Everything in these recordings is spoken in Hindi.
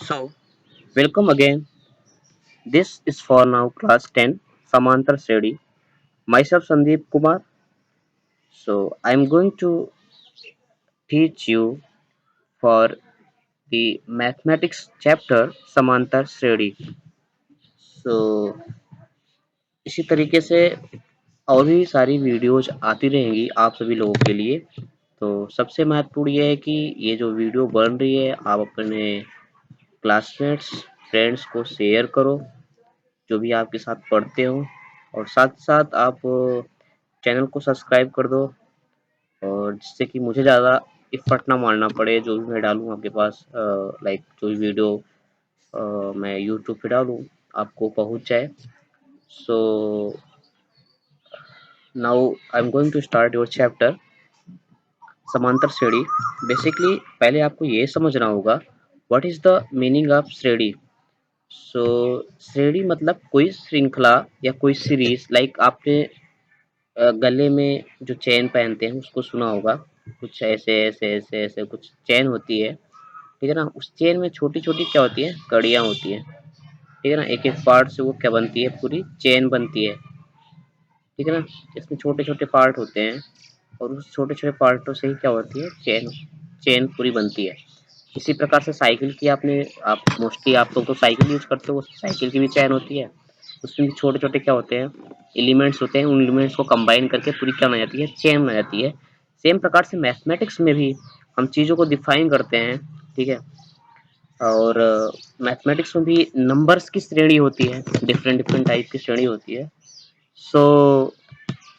So, welcome again. This is for now class 10, Samantar Study. Myself Sandeep Kumar. So, I'm going to teach you for the mathematics chapter Samantar Study. So, इसी तरीके से और भी सारी वीडियोज आती रहेंगी आप सभी लोगों के लिए। तो सबसे महत्वपूर्ण ये है कि ये जो वीडियो बन रही है आप अपने क्लासमेट्स, फ्रेंड्स को शेयर करो जो भी आपके साथ पढ़ते हो और साथ-साथ आप चैनल को सब्सक्राइब कर दो और जिससे कि मुझे ज़्यादा एफर्ट ना मारना पड़े जो भी मैं डालूँ आपके पास लाइक जो भी वीडियो मैं यूट्यूब पे डालूँ आपको पहुँच जाए। So now I am going to start your chapter समांतर श्रेणी। बेसिकली पहले आपको ये समझना होगा what is the meaning of श्रेणी। सो श्रेणी मतलब कोई श्रृंखला या कोई सीरीज लाइक आपने गले में जो चेन पहनते हैं उसको सुना होगा। कुछ ऐसे कुछ चेन होती है, ठीक है ना? उस चेन में छोटी-छोटी क्या होती है? कड़ियाँ होती हैं, ठीक है ना? एक-एक पार्ट से वो क्या बनती है? पूरी चेन बनती है, ठीक है ना? इसमें छोटे-छोटे पार्ट होते हैं और उस छोटे-छोटे पार्टों से ही क्या होती है? चेन चेन पूरी बनती है। इसी प्रकार से साइकिल की आप मोस्टली आप लोग तो साइकिल यूज़ करते हो, साइकिल की भी चेन होती है। उसमें भी छोटे-छोटे क्या होते हैं? एलिमेंट्स होते हैं, उन एलिमेंट्स को कंबाइन करके पूरी क्या बन जाती है? चेन बन जाती है। सेम प्रकार से मैथमेटिक्स में भी हम चीज़ों को डिफाइन करते हैं, ठीक है? और मैथमेटिक्स में भी नंबर्स की श्रेणी होती है, डिफरेंट-डिफरेंट टाइप की श्रेणी होती है। सो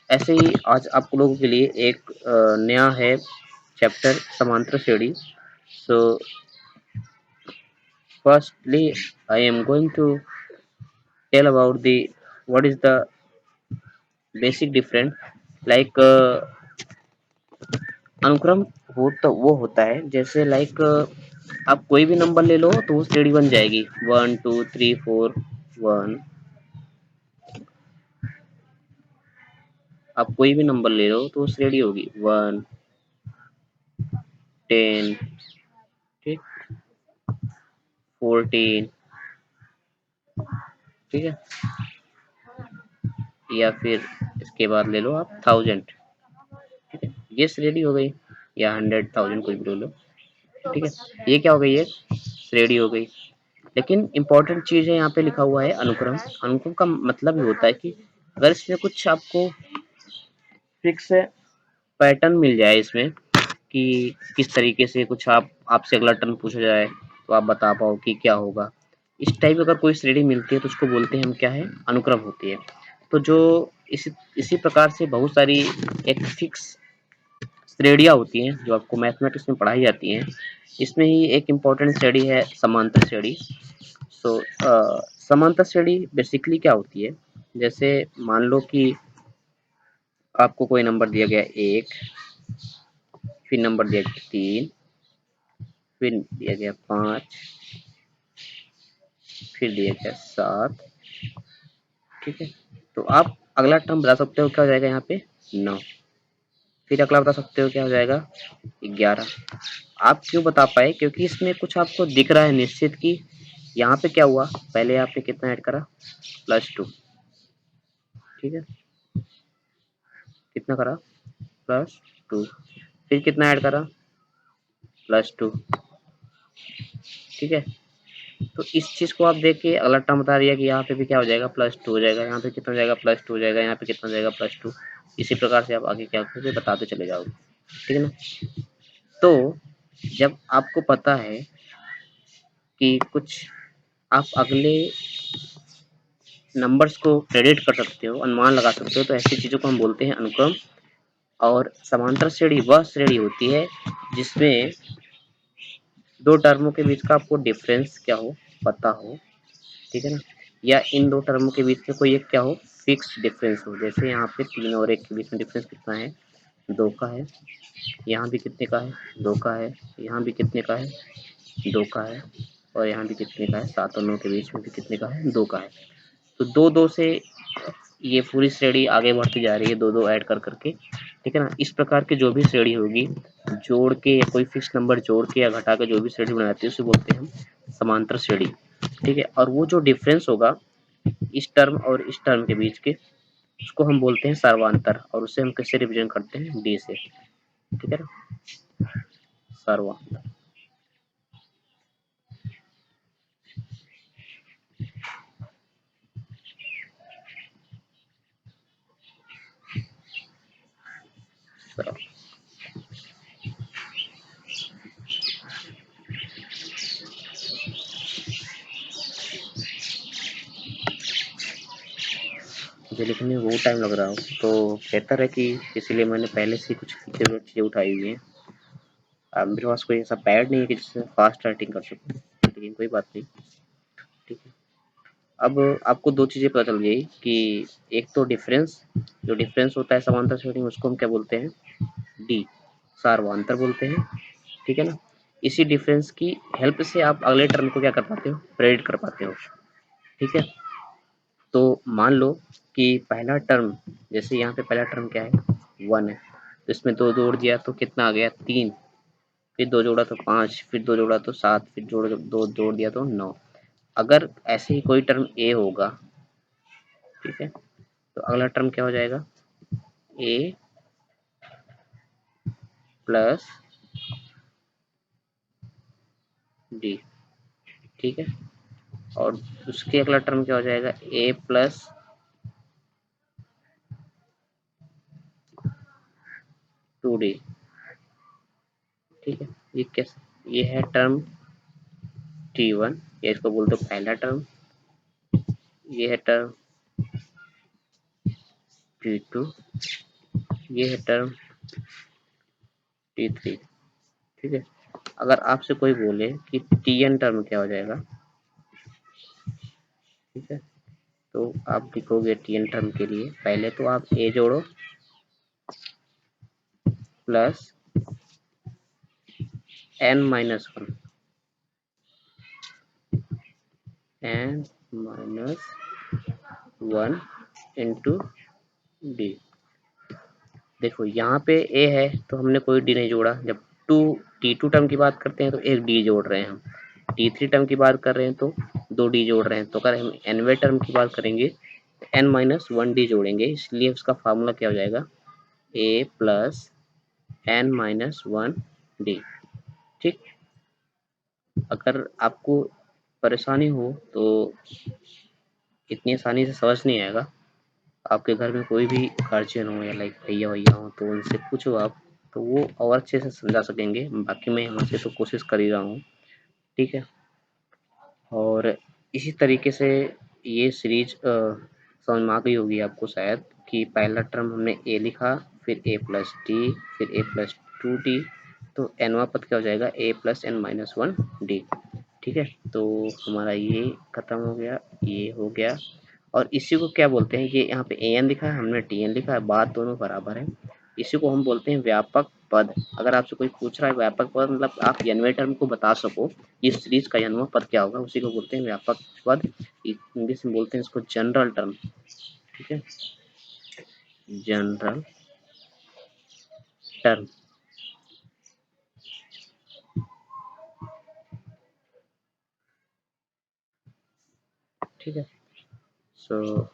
ऐसे ही आज आप लोगों के लिए एक नया है चैप्टर समांतर श्रेणी। सो firstly, I am going to tell about the what is the basic difference like अनुक्रम वो होता है जैसे लाइक आप कोई भी नंबर ले लो तो वो श्रेणी बन जाएगी 1 2 3 4 1। आप कोई भी नंबर ले लो तो वो श्रेणी होगी 1 10 ठीक 14 ठीक है या फिर इसके बाद ले लो आप 1000 ठीक है ये श्रेणी हो गई या 100 1000 कुछ भी ले लो ठीक है ये क्या हो गई है श्रेणी हो गई। लेकिन इम्पोर्टेंट चीज है यहाँ पे लिखा हुआ है अनुक्रम। अनुक्रम का मतलब ये होता है कि अगर इसमें कुछ आपको फिक्स पैटर्न मिल जाए इसमें कि किस तरीके से कुछ आपसे अगला टर्न पूछा जाए तो आप बता पाओ कि क्या होगा। इस टाइप अगर कोई श्रेणी मिलती है तो उसको बोलते हैं हम क्या है अनुक्रम होती है। तो जो इसी इसी प्रकार से बहुत सारी एक फिक्स श्रेणियाँ होती हैं जो आपको मैथमेटिक्स में पढ़ाई जाती हैं। इसमें ही एक इम्पोर्टेंट श्रेणी है समांतर श्रेणी। सो समांतर श्रेणी बेसिकली क्या होती है जैसे मान लो कि आपको कोई नंबर दिया गया 1 फिर नंबर दिया गया 3 फिर दिया गया 5 फिर दिया गया 7 ठीक है। तो आप अगला टर्म बता सकते हो क्या हो जाएगा यहाँ पे 9 फिर अगला बता सकते हो क्या हो जाएगा 11। आप क्यों बता पाए क्योंकि इसमें कुछ आपको दिख रहा है निश्चित कि यहाँ पे क्या हुआ पहले आपने कितना ऐड करा +2 ठीक है कितना करा +2 फिर कितना ऐड करा +2 ठीक है। तो इस चीज को आप देख के अगला टर्म बता दिया कि यहाँ पे भी क्या हो जाएगा +2 हो जाएगा यहाँ पे कितना हो जाएगा +2 हो जाएगा यहाँ पे कितना हो जाएगा +2। इसी प्रकार से आप आगे क्या करोगे बताते चले जाओगे ठीक है ना। तो जब आपको पता है कि कुछ आप अगले नंबर्स को प्रेडिक्ट कर सकते हो अनुमान लगा सकते हो तो ऐसी चीजों को हम बोलते हैं अनुक्रम। और समांतर श्रेणी वह श्रेणी होती है जिसमें दो टर्मों के बीच का आपको डिफरेंस क्या हो पता हो ठीक है ना या इन दो टर्मों के बीच में कोई एक क्या हो फिक्स डिफरेंस हो। जैसे यहाँ पे 3 और 1 के बीच में डिफरेंस कितना है 2 का है यहाँ भी कितने का है 2 का है यहाँ भी कितने का है 2 का है और यहाँ भी कितने का है 7 और 9 के बीच में भी कितने का है 2 का है। तो 2 से ये पूरी श्रेणी आगे बढ़ती जा रही है 2 ऐड कर करके ठीक है ना। इस प्रकार की जो भी श्रेणी होगी जोड़ के या कोई फिक्स नंबर जोड़ के या घटा के जो भी श्रेणी बनाती है उसे बोलते हैं हम समांतर श्रेणी, ठीक है। और वो जो डिफरेंस होगा इस टर्म और इस टर्म के बीच के, उसको हम बोलते हैं सर्वांतर, और उसे हम किससे रिप्रेजेंट करते हैं, डी से, ठीक है ना, सर्वांतर। मुझे लिखने में बहुत टाइम लग रहा हो तो बेहतर है कि, इसीलिए मैंने पहले से कुछ चीजें उठाई हुई हैं। मेरे पास कोई ऐसा पैड नहीं है कि जिससे फास्ट राइटिंग कर सकूं, लेकिन कोई बात नहीं, ठीक है। अब आपको दो चीजें पता चल गई कि एक तो डिफरेंस, जो डिफरेंस होता है समांतर श्रेणी में उसको हम क्या बोलते हैं, डी, सार्वंतर बोलते हैं, ठीक है ना। इसी डिफरेंस की हेल्प से आप अगले टर्म को क्या कर पाते हो, प्रेडिक्ट कर पाते हो, ठीक है। तो मान लो कि पहला टर्म, जैसे यहाँ पे पहला टर्म क्या है, 1 है, तो इसमें दो जोड़ दिया तो कितना आ गया, 3, फिर दो जोड़ा तो 5, फिर दो जोड़ा तो 7, फिर दो जोड़ दिया तो 9। अगर ऐसे ही कोई टर्म ए होगा, ठीक है, तो अगला टर्म क्या हो जाएगा, ए प्लस डी, ठीक है। और उसके अगला टर्म क्या हो जाएगा, ए प्लस 2D, ठीक है। ये कैसे, ये है टर्म T1, या इसको बोलते हो पहला टर्म, ये है टर्म T2, ये है टर्म T3, ठीक है। अगर आपसे कोई बोले कि Tn टर्म क्या हो जाएगा, ठीक है, तो आप लिखोगे Tn टर्म के लिए पहले तो आप ए जोड़ो plus n-1, n-1 into D. देखो यहाँ पे ए है तो हमने कोई डी नहीं जोड़ा, जब T2 टर्म की बात करते हैं तो एक डी जोड़ रहे हैं हम, T3 टर्म की बात कर रहे हैं तो दो डी जोड़ रहे हैं, तो अगर हम nवे टर्म की बात करेंगे तो n-1 डी जोड़ेंगे, इसलिए उसका फार्मूला क्या हो जाएगा, a प्लस n-1 डी, ठीक। अगर आपको परेशानी हो तो इतनी आसानी से समझ नहीं आएगा, आपके घर में कोई भी गार्जियन हो या लाइक भैया भैया हो तो उनसे पूछो आप, तो वो और अच्छे से समझा सकेंगे, बाकी मैं यहाँ से तो कोशिश कर ही रहा हूँ, ठीक है। और इसी तरीके से ये सीरीज समझ में आ गई होगी आपको शायद, कि पहला टर्म हमने ए लिखा, फिर ए प्लस डी, फिर ए प्लस 2d, तो nवा पद क्या हो जाएगा, ए प्लस n-1d, ठीक है। तो हमारा ये खत्म हो गया, ये हो गया। और इसी को क्या बोलते हैं, ये यहाँ पे an लिखा है, हमने tn लिखा है, बात दोनों बराबर है, इसी को हम बोलते हैं व्यापक पद। अगर आपसे कोई पूछ रहा है व्यापक पद मतलब आप nवे टर्म को बता सको, इस सीरीज का nवा पद क्या होगा, उसी को बोलते हैं व्यापक पद, इंग्लिश में बोलते हैं इसको जनरल टर्म, ठीक है, जनरल टर्म, ठीक है। सो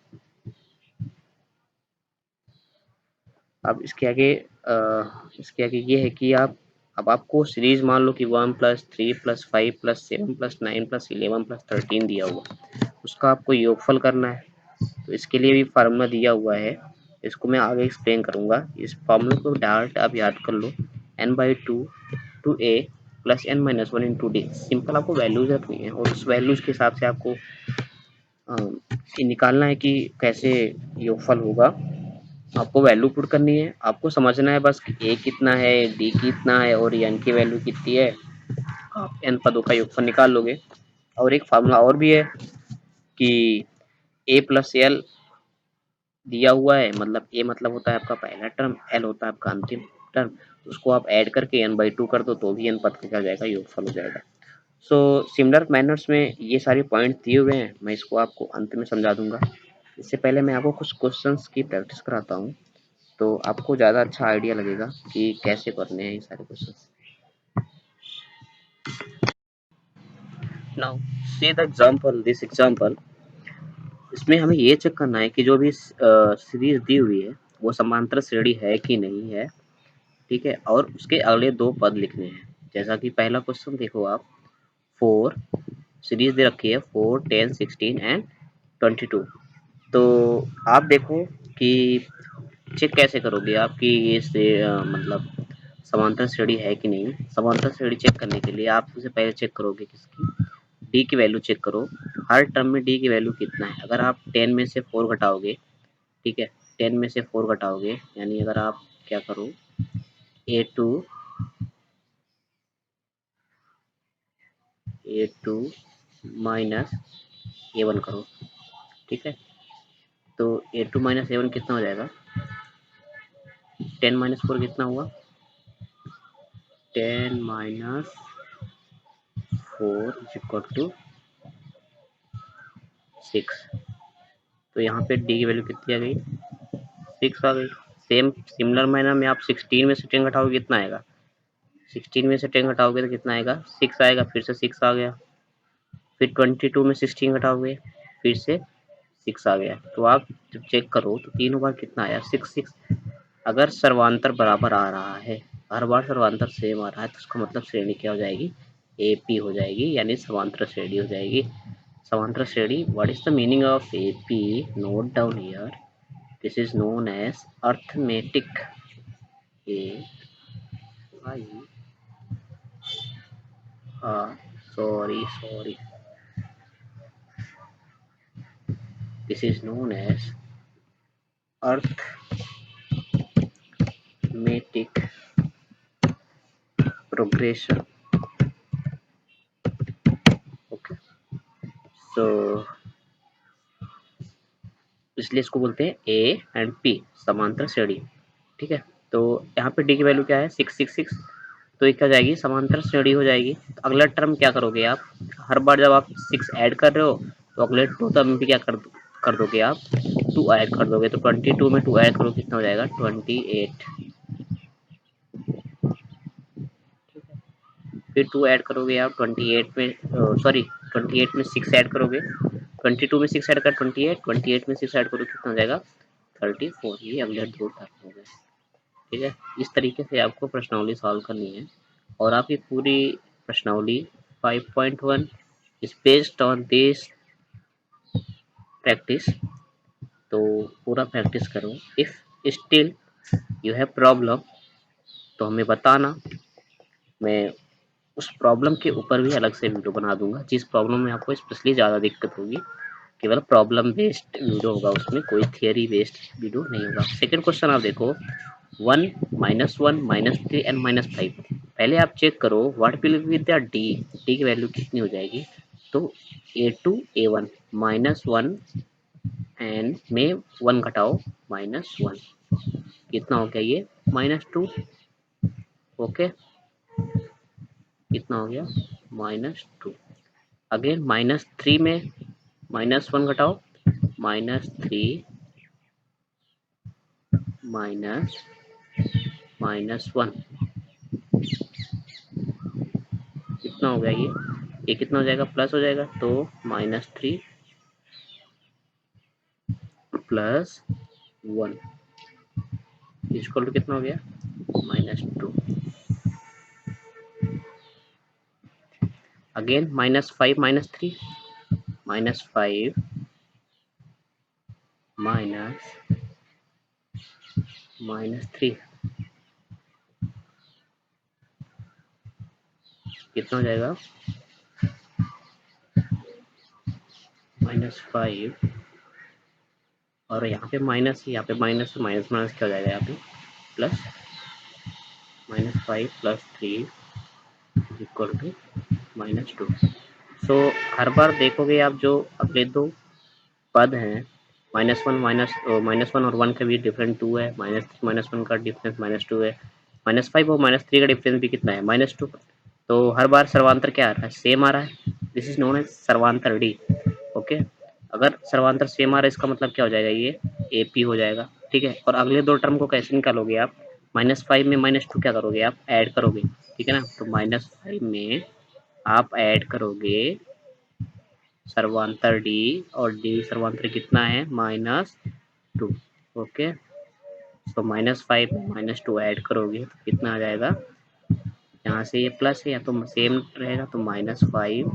अब इसके आगे ये है कि आप, अब आपको सीरीज मान लो कि 1+3+5+7+9+11+13 दिया हुआ, उसका आपको योगफल करना है, तो इसके लिए भी फार्मूला दिया हुआ है, इसको मैं आगे एक्सप्लेन करूंगा। इस फार्मूले को डायरेक्ट आप याद कर लो, n/2 two a plus n-1 into d, simple आपको वैल्यूज रखनी है और उस वैल्यूज के हिसाब से आपको ये निकालना है कि कैसे योगफल होगा। आपको वैल्यू पुट करनी है, आपको समझना है बस ए कितना है, डी कितना है और एन की वैल्यू कितनी है, आप एन पदों का योगफल निकाल लोगे। और एक फार्मूला और भी है कि ए प्लस एल दिया हुआ है, मतलब ए मतलब होता है आपका पहला टर्म, एल होता है आपका अंतिम टर्म, उसको आप ऐड करके n/2 कर दो तो भी n पद का क्या हो जाएगा, योगफल हो जाएगा। सो सिमिलर मैनर्स में ये सारे पॉइंट दिए हुए हैं, मैं इसको आपको अंत में समझा दूंगा। इससे पहले मैं आपको कुछ क्वेश्चंस की प्रैक्टिस कराता हूँ, तो आपको ज़्यादा अच्छा आइडिया लगेगा कि कैसे करने हैं ये सारे question. Now see the example, this example. इसमें हमें ये चेक करना है कि जो भी सीरीज दी हुई है वो समांतर श्रेणी है कि नहीं है, ठीक है। और उसके अगले दो पद लिखने हैं। जैसा कि पहला क्वेश्चन देखो आप, 4 सीरीज दे रखी है, 4, 10, 16 एंड 22। तो आप देखो कि चेक कैसे करोगे आप कि ये मतलब समांतर श्रेणी है कि नहीं। समांतर श्रेणी चेक करने के लिए आप सबसे पहले चेक करोगे किसकी, डी की वैल्यू चेक करो। हर टर्म में डी की वैल्यू कितना है। अगर आप 10 में से 4 घटाओगे, ठीक है, 10 में से 4 घटाओगे, यानी अगर आप क्या करो, A2 माइनस A1 करो, ठीक है। तो A2 माइनस A1 कितना हो जाएगा, 10 माइनस 4 कितना हुआ, 10 माइनस 4 इज इक्वल टू 6। तो यहाँ पे डी की वैल्यू कितनी आ गई, 6 आ गई। सेम सिमिलर मैनर में आप 16 में से 10 घटाओगे कितना आएगा, 16 में से 10 घटाओगे तो कितना आएगा, 6 आएगा। फिर से 6 आ गया। फिर 22 में 16 घटाओगे, फिर से 6 आ गया। तो आप जब चेक करो तो तीनों बार कितना आया, 6 6। अगर सर्वांतर बराबर आ रहा है, हर बार सर्वांतर सेम आ रहा है, तो उसका मतलब श्रेणी क्या हो जाएगी, एपी हो जाएगी, यानी समांतर श्रेणी हो जाएगी। समांतर श्रेणी, what is the meaning of AP, note down here, this is known as arithmetic, a I sorry, this is known as arithmetic progression, okay. So इसलिए इसको बोलते हैं ए एंड पी, समांतर श्रेणी, ठीक है। तो यहाँ पे डी की वैल्यू क्या है, 666। तो ये क्या हो जाएगी, समांतर श्रेणी हो जाएगी। तो अगला टर्म क्या करोगे आप, हर बार जब आप 6 ऐड कर रहे हो तो अगले 2 टर्म में क्या कर दोगे आप, 2 ऐड कर दोगे। तो 22 में 2 ऐड करो कितना हो जाएगा, 28। फिर 2 ऐड करोगे आप 28 में, सॉरी 28 में 6 ऐड करोगे, 22 में 6 ऐड कर 28, 28 में 6 ऐड करो कितना हो जाएगा, 34। ये अगले दो टर्म हो गए, ठीक है। इस तरीके से आपको प्रश्नावली सॉल्व करनी है। और आपकी पूरी प्रश्नावली 5.1 is based on this practice. तो पूरा प्रैक्टिस करो। If still you have problem तो हमें बताना, मैं उस प्रॉब्लम के ऊपर भी अलग से वीडियो बना दूंगा। जिस प्रॉब्लम में आपको स्पेशली ज़्यादा दिक्कत होगी, केवल प्रॉब्लम बेस्ड वीडियो होगा उसमें, कोई थियरी बेस्ड वीडियो नहीं होगा। सेकंड क्वेश्चन आप देखो, 1 -1 -3 एंड -5। पहले आप चेक करो what will be the D, D की वैल्यू कितनी हो जाएगी। तो A2 A1 -1 एंड में 1 घटाओ, -1 कितना हो गया, ये -2, ओके। कितना हो गया, -2। अगेन -3 में -1 घटाओ, -3 -1 कितना हो गया, ये कितना हो जाएगा, प्लस हो जाएगा। तो -3 प्लस 1 इक्वल टू कितना हो गया, -2। अगेन -5 -3, -5 -3 कितना हो जाएगा, -5। और यहाँ पे माइनस, यहाँ पे माइनस, माइनस माइनस क्या हो जाएगा, यहाँ पे प्लस, -5 + 3 इक्वल टू -2। सो हर बार देखोगे आप जो अगले दो पद हैं, -1 और 1 का भी डिफरेंस 2 है, -1 का डिफरेंस -2 है, -5 और -3 का डिफरेंस भी कितना है, -2। तो हर बार सर्वांतर क्या आ रहा है, सेम आ रहा है। दिस इज नोन एज सर्वांतर डी, ओके। अगर सर्वांतर सेम आ रहा है इसका मतलब क्या हो जाएगा, ये एपी हो जाएगा, ठीक है। और अगले दो टर्म को कैसे निकालोगे आप, -5 में -2 क्या करोगे, आप ऐड करोगे, ठीक है ना। तो -5 में आप ऐड करोगे सर्वांतर डी, और डी सर्वांतर कितना है -2। ओके, तो -5 -2 ऐड करोगे तो कितना आ जाएगा, यहाँ से ये प्लस है या तो सेम रहेगा तो -5,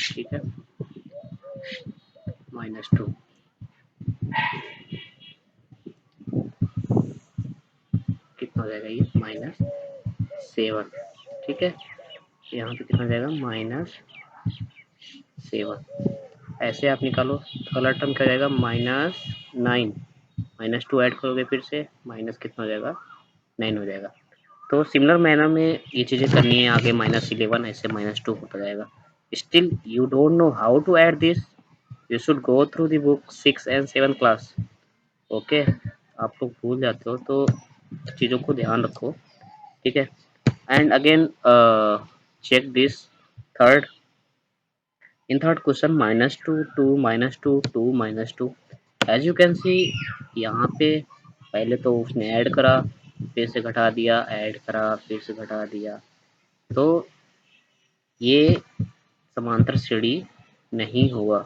ठीक है, -2, कितना हो जाएगा ये -7, ठीक है, यहाँ पे कितना हो जाएगा -7। ऐसे आप निकालो तो अगला टर्म क्या हो जाएगा -9, -2 ऐड करोगे फिर से माइनस कितना हो जाएगा 9 हो जाएगा। तो सिमिलर मैनर में ये चीज़ें करनी है आगे, -11 ऐसे -2 होता जाएगा। Still you don't know how to add this, you should go through the book 6 and 7 class. Okay, आप लोग भूल जाते हो तो चीज़ों को ध्यान रखो, ठीक है। And again check this third, in third question -2 2 -2 2 -2, as you can see यहाँ पे पहले तो उसने ऐड करा फिर से घटा दिया, ऐड करा फिर से घटा दिया, तो ये समांतर श्रेणी नहीं होगा,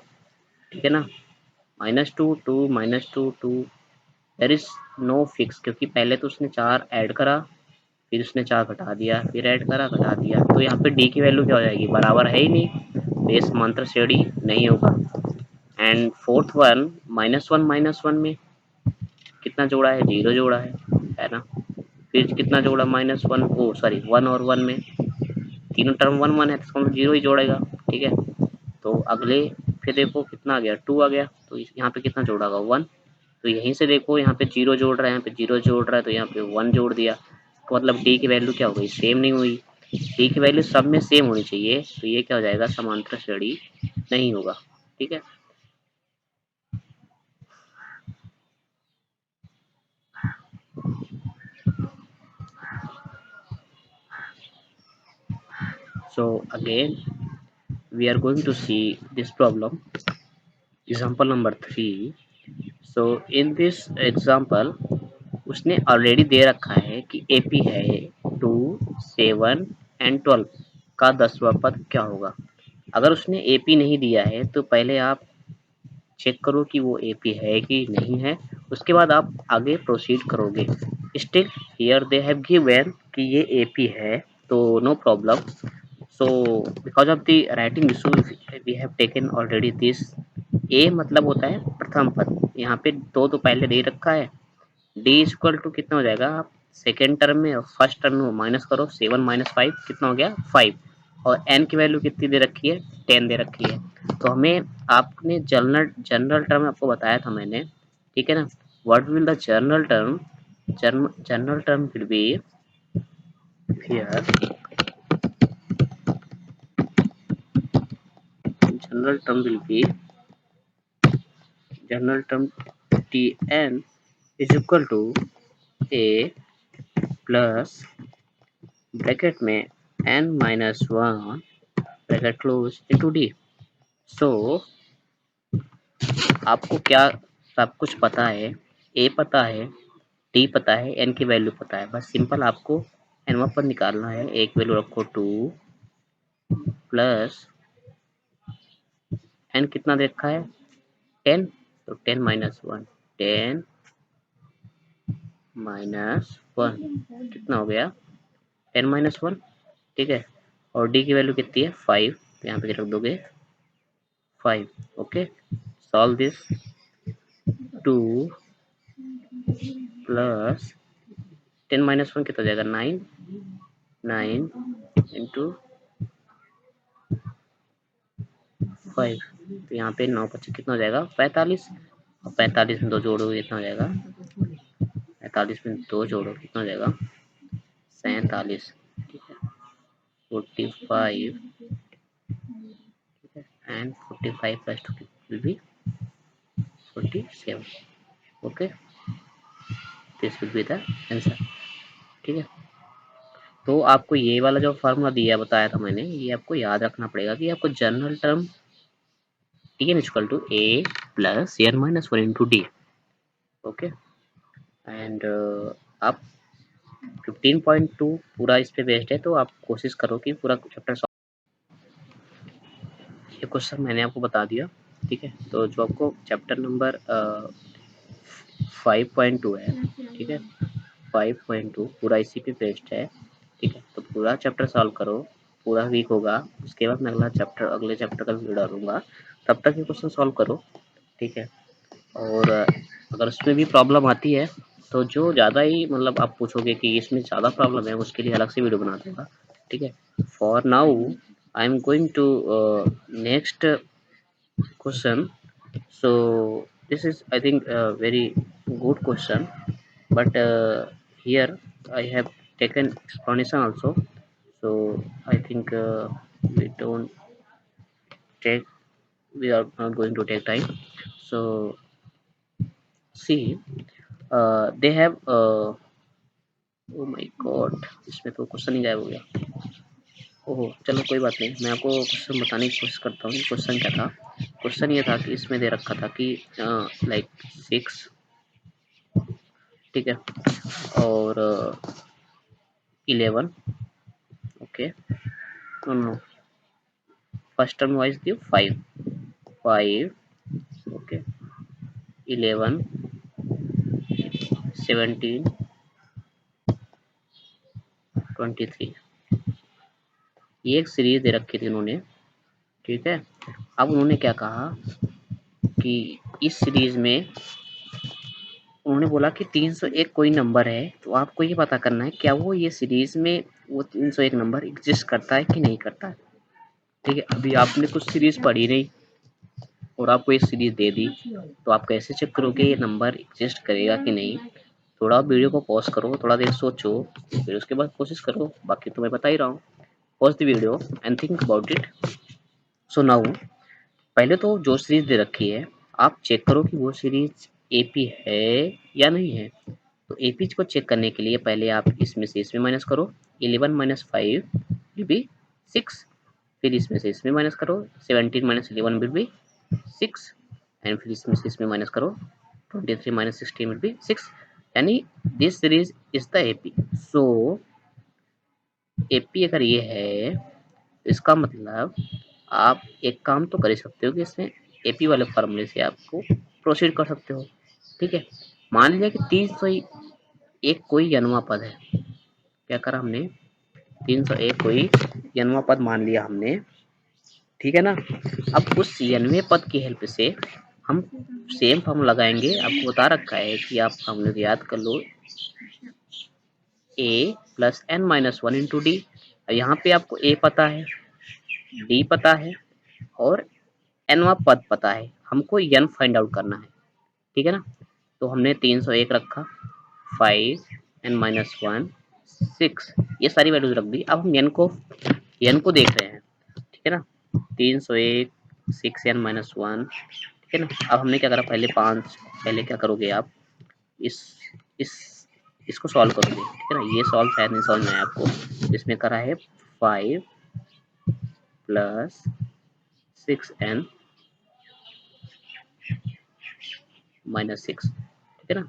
ठीक है ना। -2 2 -2 2, देयर इज नो फिक्स, क्योंकि पहले तो उसने 4 ऐड करा फिर उसने 4 घटा दिया, फिर ऐड करा घटा दिया, तो यहाँ पे डी की वैल्यू क्या हो जाएगी, बराबर है ही नहीं, तो ये समांतर श्रेणी नहीं होगा। एंड फोर्थ वन -1 में कितना जोड़ा है, 0 जोड़ा है ना। फिर कितना जोड़ा -1, ओ सॉरी 1 और 1 में तीनों टर्म 1 1 है तो इसका मतलब 0 ही जोड़ेगा, ठीक है। तो अगले फिर देखो कितना आ गया, 2 आ गया, तो यहाँ पे कितना जोड़ा होगा 1, तो यहीं से देखो यहाँ पे 0 जोड़ रहा है, यहाँ पे 0 जोड़ रहा है तो यहाँ पे 1 जोड़ दिया, तो मतलब डी की वैल्यू क्या हो गई, सेम नहीं हुई। डी की वैल्यू सब में सेम होनी चाहिए, तो ये क्या हो जाएगा, समांतर श्रेणी नहीं होगा, ठीक है। So again we are going to see this problem, example number 3। so in this example उसने ऑलरेडी दे रखा है कि एपी है 2 7 एंड 12 का 10वां पद क्या होगा। अगर उसने एपी नहीं दिया है तो पहले आप चेक करो कि वो एपी है कि नहीं है, उसके बाद आप आगे प्रोसीड करोगे। Still here they have given कि ये एपी है, तो no problem. So because of the writing issue we have taken already this. A मतलब होता है प्रथम पद, यहाँ पे दो तो पहले दे रखा है। डी इक्वल टू कितना हो जाएगा, आप सेकेंड टर्म में और फर्स्ट टर्म में माइनस करो, 7 - 5 कितना हो गया 5, और एन की वैल्यू कितनी दे रखी है 10 दे रखी है। तो हमें आपने जनरल टर्म आपको बताया था मैंने, ठीक है ना। What will the general term, general term will be here, general term will be, general term T N is equal to a plus bracket में n-1 bracket close into D. So आपको क्या सब कुछ पता है, ए पता है, डी पता है, एन की वैल्यू पता है, बस सिंपल आपको एन पर निकालना है। एक वैल्यू रखो 2 प्लस एन कितना दे रखा है 10, तो 10-1 10-1 कितना हो गया 10-1, ठीक है। और डी की वैल्यू कितनी है 5, तो यहाँ पे रख दोगे 5। ओके, सॉल्व दिस, 2 प्लस 10-1 कितना हो जाएगा 9, 9 इंटू 5, तो यहाँ पे 9 25 कितना हो जाएगा 45, और 45 में 2 जोड़ो कितना हो जाएगा 45 में 2 जोड़ो कितना हो जाएगा 47, ठीक है। 45, ठीक है, and 45 plus 2 will be 47। Okay, this will be the answer, ठीक है। तो आपको ये वाला जो फार्मूला दिया बताया था मैंने, ये आपको याद रखना पड़ेगा कि आपको general term T n equal to a plus n-1 into d. Okay, and आप 15.2 पूरा इस पे बेस्ड है, तो आप कोशिश करो कि पूरा चैप्टर ये क्वेश्चन मैंने आपको बता दिया, ठीक है। तो जो आपको चैप्टर नंबर 5.2 है, ठीक है, 5.2 पूरा इसी पे बेस्ड है, ठीक है। तो पूरा चैप्टर सॉल्व करो, पूरा वीक होगा, उसके बाद मैं अगले चैप्टर का वीडियो डालूंगा, तब तक ये क्वेश्चन सॉल्व करो, ठीक है। और अगर उसमें भी प्रॉब्लम आती है तो जो ज़्यादा ही मतलब आप पूछोगे कि इसमें ज़्यादा प्रॉब्लम है, उसके लिए अलग से वीडियो बना दूंगा, ठीक है। For now I am going to next question. So this is, I think, a very good question, but here I have taken explanation also. So I think we don't take, we are not going to take time. So see, they have. Oh my God, इसमें तो क्वेश्चन ही गायब हो गया। ओह चलो कोई बात नहीं, मैं आपको क्वेश्चन बताने की कोशिश करता हूँ। क्वेश्चन क्या था? क्वेश्चन ये था कि इसमें दे रखा था कि लाइक 6, ठीक है, और 11, okay, no no, first term wise दी 5, 5, ओके, 11, 17, 23, ये एक सीरीज दे रखी थी उन्होंने, ठीक है। अब उन्होंने क्या कहा कि इस सीरीज में उन्होंने बोला कि 301 कोई नंबर है, तो आपको ये पता करना है क्या वो ये सीरीज में वो 301 नंबर एग्जिस्ट करता है कि नहीं करता है, ठीक है। अभी आपने कुछ सीरीज पढ़ी नहीं और आपको ये सीरीज दे दी, तो आप कैसे चेक करोगे ये नंबर एग्जिस्ट करेगा कि नहीं? थोड़ा वीडियो को पॉज करो, थोड़ा देर सोचो, फिर उसके बाद कोशिश करो, बाकी तो मैं बता ही रहा हूँ। Pause the video and think about it. So now पहले तो जो सीरीज दे रखी है आप चेक करो कि वो सीरीज एपी है या नहीं है। तो एपी को चेक करने के लिए पहले आप इसमें से इसमें माइनस करो, 11 माइनस 5 विल बी 6, फिर इसमें से इसमें माइनस करो, 17 माइनस 11 विल बी 6, एंड फिर इसमें से इसमें माइनस करो, 23 माइनस 16 विल बी 6, यानी this series is the AP. So AP अगर ये है तो इसका मतलब आप एक काम तो कर ही सकते हो कि इसमें एपी वाले फार्मूले से आपको प्रोसीड कर सकते हो, ठीक है। मान लिया कि 301 कोई जन्मा पद है, क्या करा हमने, 301 कोई जन्मा पद मान लिया हमने, ठीक है ना। अब उस 96 पद की हेल्प से हम सेम फॉर्मूला लगाएंगे, आपको बता रखा है कि आप फॉर्मूले को याद कर लो, a plus n minus 1 into D. यहाँ पे आपको ए पता है, डी पता है और एनवा पद पता है, हमको एन फाइंड आउट करना है, ठीक है ना। तो हमने 301 रखा, 5 एन माइनस 1 6, ये सारी वैल्यूज रख दी। अब हम एन को देख रहे हैं, ठीक है ना। 301 6 एन माइनस 1, ठीक है ना। अब हमने क्या करा, पहले क्या करोगे आप, इस इस इसको सॉल्व करोगे, ठीक है ना। ये सॉल्व शायद नहीं समझ में आया आपको, इसमें करा है 5 प्लस 6n माइनस 6, ठीक है ना।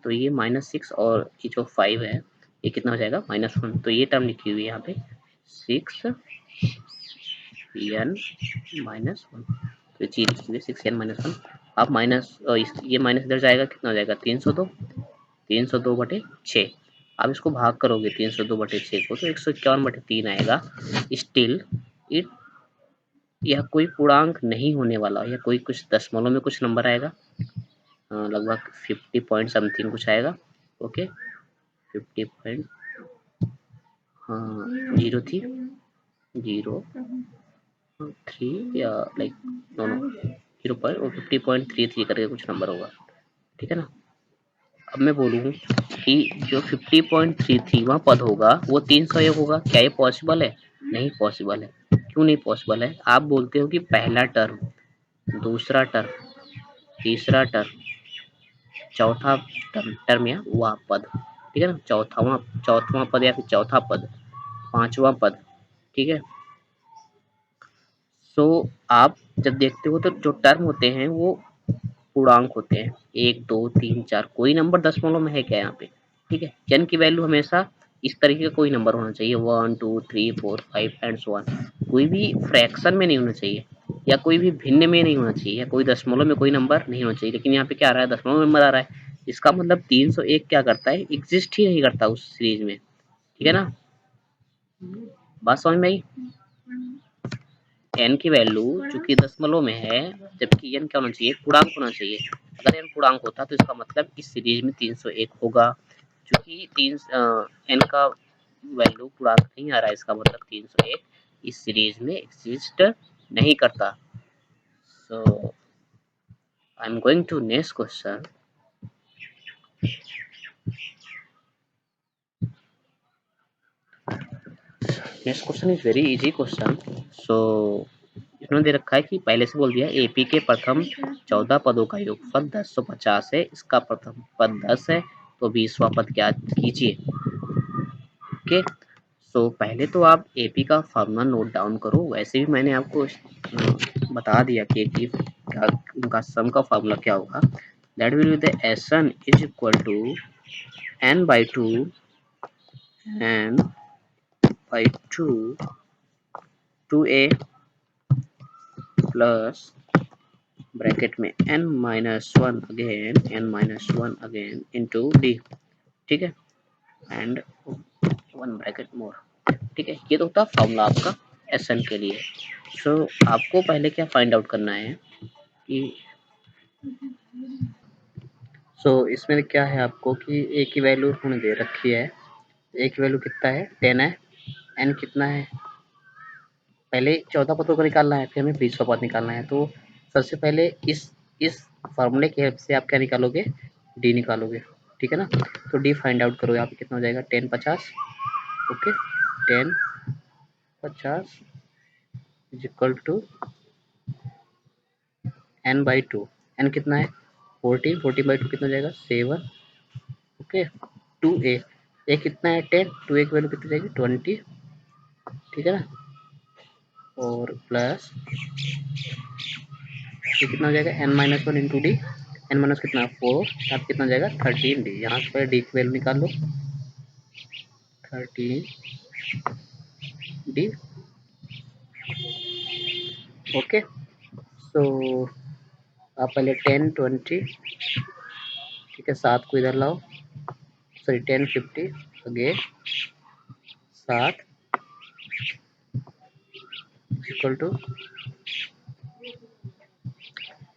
तो ये -6 और ये जो 5 है ये कितना हो जाएगा, -1, तो ये टर्म लिखी हुई है यहाँ पे 6n माइनस 1, तो ये चीज लिखी हुई है 6n माइनस 1। अब ये माइनस इधर जाएगा, कितना हो जाएगा, 302, 302 बटे 6। आप इसको भाग करोगे 302 बटे 6 को तो 151 बटे 3 आएगा। स्टिल इट, यह कोई पूर्णांक नहीं होने वाला, यह कोई कुछ दशमलव में कुछ नंबर आएगा, लगभग 50 पॉइंट समथिंग कुछ आएगा, ओके, 50 पॉइंट, हाँ 0 3 या लाइक नो नो 50.33 करके कुछ नंबर होगा, ठीक है ना। अब मैं बोलूँ कि जो 50.33 वहाँ पद होगा वो 301 होगा, क्या ये पॉसिबल है? नहीं पॉसिबल है। क्यों नहीं पॉसिबल है? आप बोलते हो कि पहला टर्म, दूसरा टर्म, तीसरा टर्म, चौथा टर्म या वह पद, ठीक है ना, चौथवा पद या फिर चौथा पद, पांचवा पद, ठीक है। सो आप जब देखते हो तो जो टर्म होते हैं वो पूर्णांक होते हैं, 1 2 3 4, कोई नंबर दशमलव में है क्या यहाँ पे, ठीक है। जन की वैल्यू हमेशा इस तरीके का कोई नंबर होना चाहिए, 1 2 3 4 5 एंड सो ऑन, कोई भी फ्रैक्शन में नहीं होना चाहिए, या कोई भी भिन्न में नहीं होना चाहिए, या कोई दशमलव में कोई नंबर नहीं होना चाहिए। लेकिन यहाँ पे क्या आ रहा है, दशमलव में नंबर आ रहा है। इसका मतलब 301 क्या करता है, एग्जिस्ट ही नहीं करता उस सीरीज में। ठीक है ना, बात समझ में आई। n की वैल्यू चूंकि दशमलव में है, जबकि n क्या होना चाहिए, पूर्णांक होना चाहिए। अगर n पूर्णांक होता तो इसका मतलब इस सीरीज में 301 होगा। चूंकि n का वैल्यू पूर्णांक नहीं आ रहा है, इसका मतलब 301 इस सीरीज में एग्जिस्ट नहीं करता। So I am going to next question. Next question is very easy question. So इसमें दे रखा है कि पहले से बोल दिया, एपी के प्रथम 14 पदों का योगफल 1050 है, इसका प्रथम पद 10 है, तो 20वां पद क्या कीजिए। ओके, सो पहले तो आप एपी का फॉर्मूला नोट डाउन करो। वैसे भी मैंने आपको बता दिया कि एपी का उनका सम का फॉर्मूला क्या होगा। That will be the S one is equal to n by 2 n by 2 2a plus bracket में n minus 1 again n minus 1 again into d। ठीक है, एंड 1 ब्रैकेट मोर। ठीक है, ये तो होता फॉर्मूला आपका एस एन के लिए। सो आपको पहले क्या फाइंड आउट करना है कि इसमें क्या है आपको कि ए की वैल्यू उन्होंने दे रखी है। ए की वैल्यू कितना है, 10 है। एन कितना है, पहले 14 पदों को निकालना है, फिर हमें 20वां पद निकालना है। तो सबसे पहले इस फार्मूले की हेल्प से आप क्या निकालोगे, डी निकालोगे। ठीक है ना, तो डी फाइंड आउट करो। यहाँ पे कितना हो जाएगा, 10 50। Okay, 10 50 is equal to n by 2। N कितना है, 14। 14 बाई 2 कितना हो जाएगा, 7। ओके, 2a, ए कितना है, 10। 2a की वैल्यू कितनी जाएगी, 20। ठीक है ना, और प्लस ये कितना हो जाएगा, n minus 1 into d. N minus कितना, 4। अब कितना हो जाएगा, 13 डी। यहाँ पर डी की वैल्यू निकाल लो, 13 डी। ओके, सो आप पहले 10 20, ठीक है, 7 को इधर लाओ, सॉरी 10 50 अगेन 7 इक्वल टू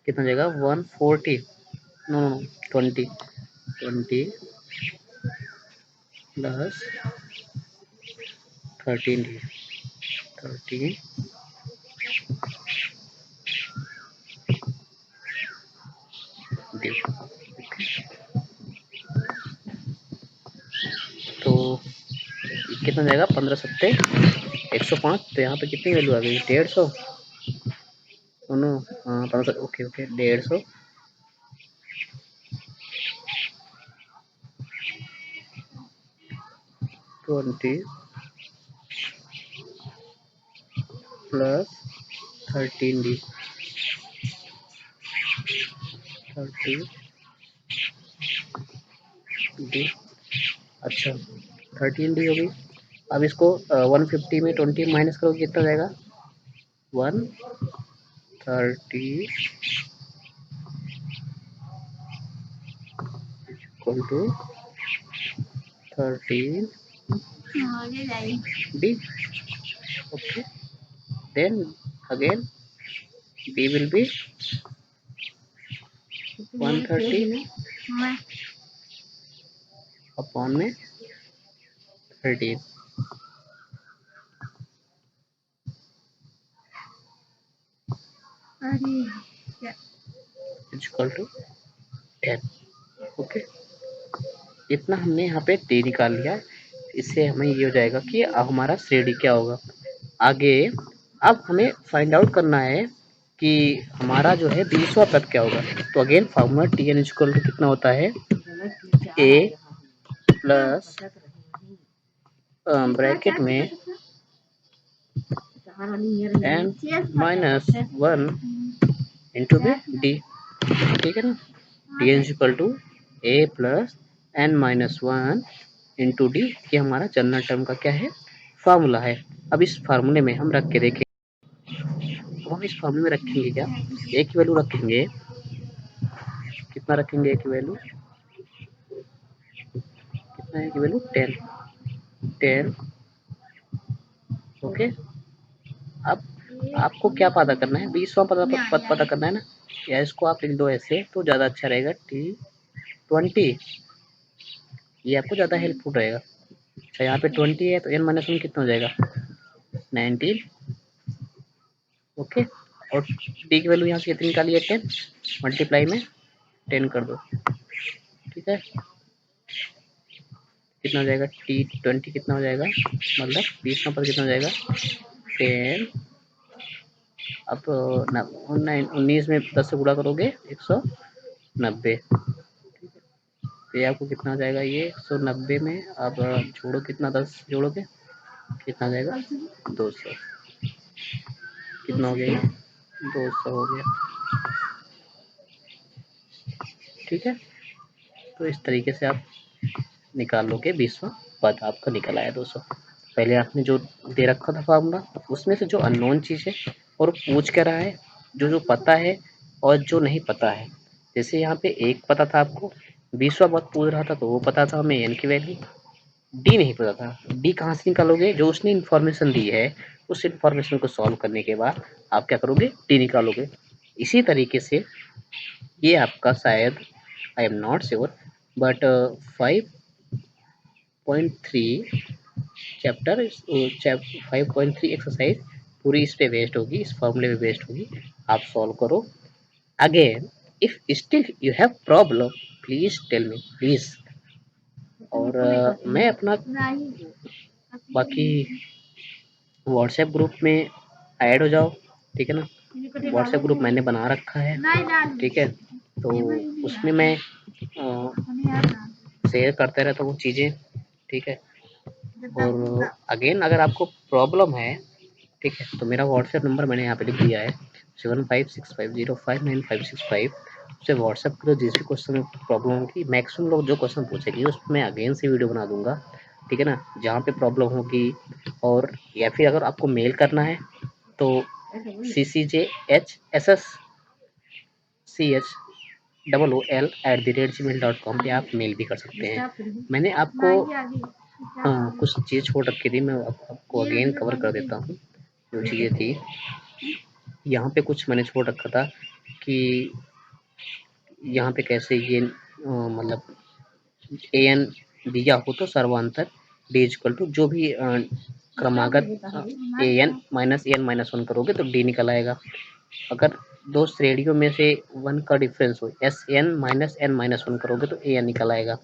कितना हो जाएगा, 140। No no 20 20 plus 13 d, 13 d. तो कितना जाएगा, 15 सत्ते 105। तो यहाँ पे कितनी वैल्यू आ गई, 150। नो, हाँ 15। Okay okay, 150 20 plus 13 D, 30 D. अच्छा, 13 डी हो गई। अब इसको 150 में 20 माइनस करोगे, कितना जाएगा, 130 equal to 13 d. Okay, then again d will be 130 upon में 13 इक्वल टू 10। ओके, इतना हमने यहाँ पे डी निकाल लिया। इससे हमें ये हो जाएगा कि अब हमारा श्रेणी क्या होगा आगे। अब हमें फाइंड आउट करना है कि हमारा जो है 20वां पद क्या होगा। तो अगेन formula t n equal to कितना होता है, ए प्लस ब्रैकेट में एन माइनस 1 इंटू में डी। ठीक है ना, d n equal to a plus n minus 1 into d. ये हमारा जनरल टर्म का क्या है, फार्मूला है। अब इस फार्मूले में हम रख के देखें। अब हम इस फॉर्मूले में रखेंगे क्या, ए की वैल्यू रखेंगे, कितना रखेंगे ए की वैल्यू, कितना है की वैल्यू 10 ओके। अब आपको क्या पता करना है, 20वां पता करना है ना, या इसको आप लिख दो ऐसे तो ज़्यादा अच्छा रहेगा, T20, ये आपको ज़्यादा हेल्पफुल रहेगा। अच्छा यहाँ पे 20 है तो n माइनस 1 कितना हो जाएगा, 19 ओके। और डी की वैल्यू यहाँ से कितनी निकाली है, 10 मल्टीप्लाई में 10 कर दो, ठीक है। कितना हो जाएगा, T20 कितना हो जाएगा, मतलब 20 पर कितना हो जाएगा 10, अब 19 में 10 से गुणा करोगे 190, तो ये आपको कितना हो जाएगा, ये 190 में आप जोड़ो, कितना 10 जोड़ोगे कितना हो जाएगा 200, कितना हो गया ये 200 हो गया, ठीक है। तो इस तरीके से आप निकाल लोगे, 20वां पद आपका निकल आया 200। पहले आपने जो दे रखा था फार्मूला, उसमें से जो अननोन चीज़ है और पूछ कर रहा है, जो जो पता है और जो नहीं पता है। जैसे यहाँ पे एक पता था आपको, 20वां पद पूछ रहा था तो वो पता था हमें एन की वैल्यू, डी नहीं पता था। डी कहाँ से निकालोगे, जो उसने इन्फॉर्मेशन दी है उस इन्फॉर्मेशन को सॉल्व करने के बाद आप क्या करोगे, डी निकालोगे। इसी तरीके से ये आपका शायद, I am not sure, but 5.3 chapter 5.3 exercise पूरी इस पे बेस्ड होगी, इस फॉर्मूले पे बेस्ड होगी। आप सॉल्व करो। Again if still you have problem please tell me please. और मैं अपना बाकी व्हाट्सएप ग्रुप में ऐड हो जाओ, ठीक है ना। व्हाट्सएप ग्रुप मैंने बना रखा है, ठीक है। तो उसमें मैं शेयर करते रहता हूँ चीज़ें, ठीक है। और अगेन अगर आपको प्रॉब्लम है, ठीक है, तो मेरा व्हाट्सएप नंबर मैंने यहाँ पे लिख दिया है 7565059565। उससे व्हाट्सएप करो, जिस भी क्वेश्चन में प्रॉब्लम होगी, मैक्सिमम लोग जो क्वेश्चन पूछेगी उसमें अगेन से वीडियो बना दूंगा, ठीक है ना, जहाँ पे प्रॉब्लम होगी। और या फिर अगर आपको मेल करना है तो CCJHSSCH00L@gmail.com पे आप मेल भी कर सकते हैं। मैंने आपको कुछ चीज़ छोड़ रखी थी, मैं आपको अगेन कवर कर देता हूँ। जो चीज़ें थी यहाँ पे, कुछ मैंने छोड़ रखा था कि यहाँ पे कैसे ये मतलब an दिया हो तो सर्वांतर d इक्वल टू जो भी क्रमागत an-n-1 करोगे तो d निकल आएगा। अगर दो श्रेणियों में से 1 का डिफरेंस हो, Sn-n-1 करोगे तो an निकल आएगा,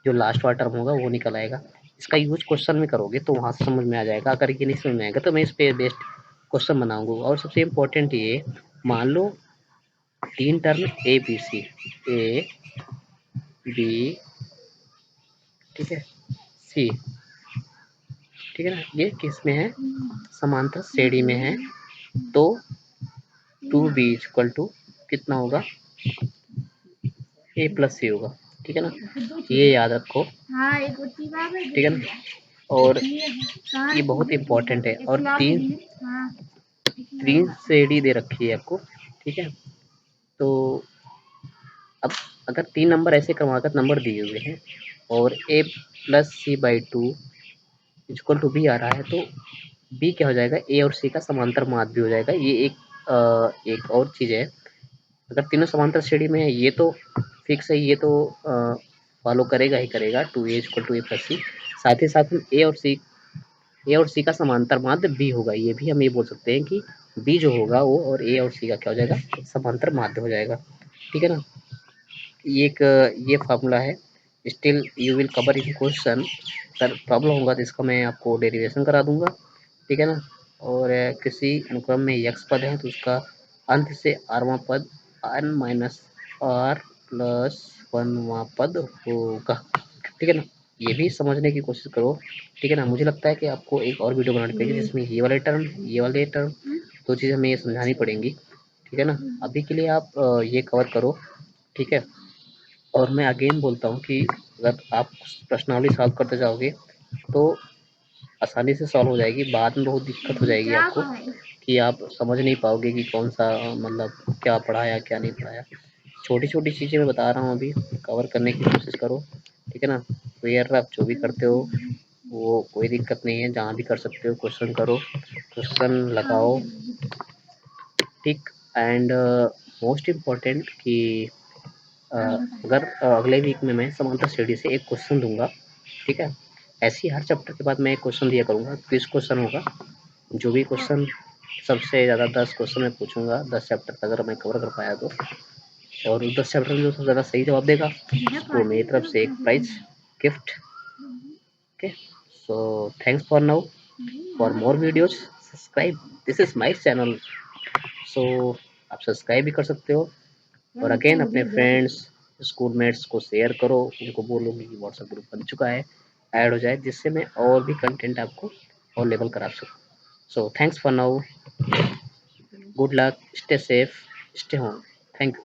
जो लास्ट वाला टर्म होगा वो निकल आएगा। इसका यूज क्वेश्चन में करोगे तो वहां से समझ में आ जाएगा। अगर ये नहीं समझ में आएगा तो मैं इस पे बेस्ड क्वेश्चन बनाऊंगा। और सबसे इम्पोर्टेंट ये, मान लो 3 term a b c, a b, ठीक है, सी, ठीक है ना, ये किस में है, समांतर श्रेणी में है। तो 2b इक्वल टू कितना होगा, ए प्लस सी होगा, ठीक है ना, ये याद रखो, ठीक है ना। और ये बहुत इम्पोर्टेंट है। और तीन श्रेणी दे रखी है आपको, ठीक है। तो अब अगर 3 नंबर ऐसे क्रमागत नंबर दिए हुए हैं और a plus C by 2 equal to B आ रहा है, तो बी क्या हो जाएगा, ए और सी का समांतर माध्य भी हो जाएगा। ये एक और चीज़ है, अगर तीनों समांतर श्रेणी में है ये तो फिक्स है, ये तो फॉलो करेगा ही करेगा, 2a equal to a plus C. साथ ही साथ में ए और सी का समांतर माध्य बी होगा। ये भी हम ये बोल सकते हैं कि बी जो होगा वो और ए और सी का क्या हो जाएगा, समांतर माध्य हो जाएगा, ठीक है ना। ये एक ये फार्मूला है। Still you will cover in question, अगर प्रॉब्लम होगा तो इसका मैं आपको डेरिवेशन करा दूंगा, ठीक है ना। और किसी अनुक्रम में यक्स पद है तो उसका अंत से आरवां पद n माइनस आर प्लस 1वां पद होगा, ठीक है ना। ये भी समझने की कोशिश करो, ठीक है ना। मुझे लगता है कि आपको एक और वीडियो बनानी पड़ेगी जिसमें ये वाले टर्म, ये वाले टर्म, दो चीज़ें हमें ये समझानी पड़ेंगी, ठीक है ना। अभी के लिए आप ये कवर करो, ठीक है। और मैं अगेन बोलता हूँ कि अगर आप प्रश्नावली सॉल्व करते जाओगे तो आसानी से सॉल्व हो जाएगी, बाद में बहुत दिक्कत हो जाएगी आपको, कि आप समझ नहीं पाओगे कि कौन सा मतलब क्या पढ़ाया क्या नहीं पढ़ाया। छोटी छोटी चीज़ें मैं बता रहा हूँ अभी, कवर करने की कोशिश करो, ठीक है ना। तो यार आप जो भी करते हो वो कोई दिक्कत नहीं है, जहाँ भी कर सकते हो क्वेश्चन करो, क्वेश्चन लगाओ, ठीक। एंड मोस्ट इम्पॉर्टेंट कि अगर अगले वीक में मैं समांतर श्रेणी से एक क्वेश्चन दूंगा, ठीक है। ऐसे ही हर चैप्टर के बाद मैं एक क्वेश्चन दिया करूंगा, 20 क्वेश्चन होगा। जो भी क्वेश्चन सबसे ज़्यादा 10 क्वेश्चन मैं पूछूंगा 10 चैप्टर तक, अगर मैं कवर कर पाया तो। और 10 चैप्टर में जो सबसे ज़्यादा सही जवाब देगा उसको मेरी तरफ से एक prize gift. Okay, so thanks for now. For more videos subscribe this is my channel. So आप सब्सक्राइब भी कर सकते हो। और अगेन अपने फ्रेंड्स स्कूलमेट्स को शेयर करो, उनको बोलो कि व्हाट्सएप ग्रुप बन चुका है, ऐड हो जाए, जिससे मैं और भी कंटेंट आपको और लेवल करा सकूँ। सो thanks for now, good luck, stay safe, stay home, thank you.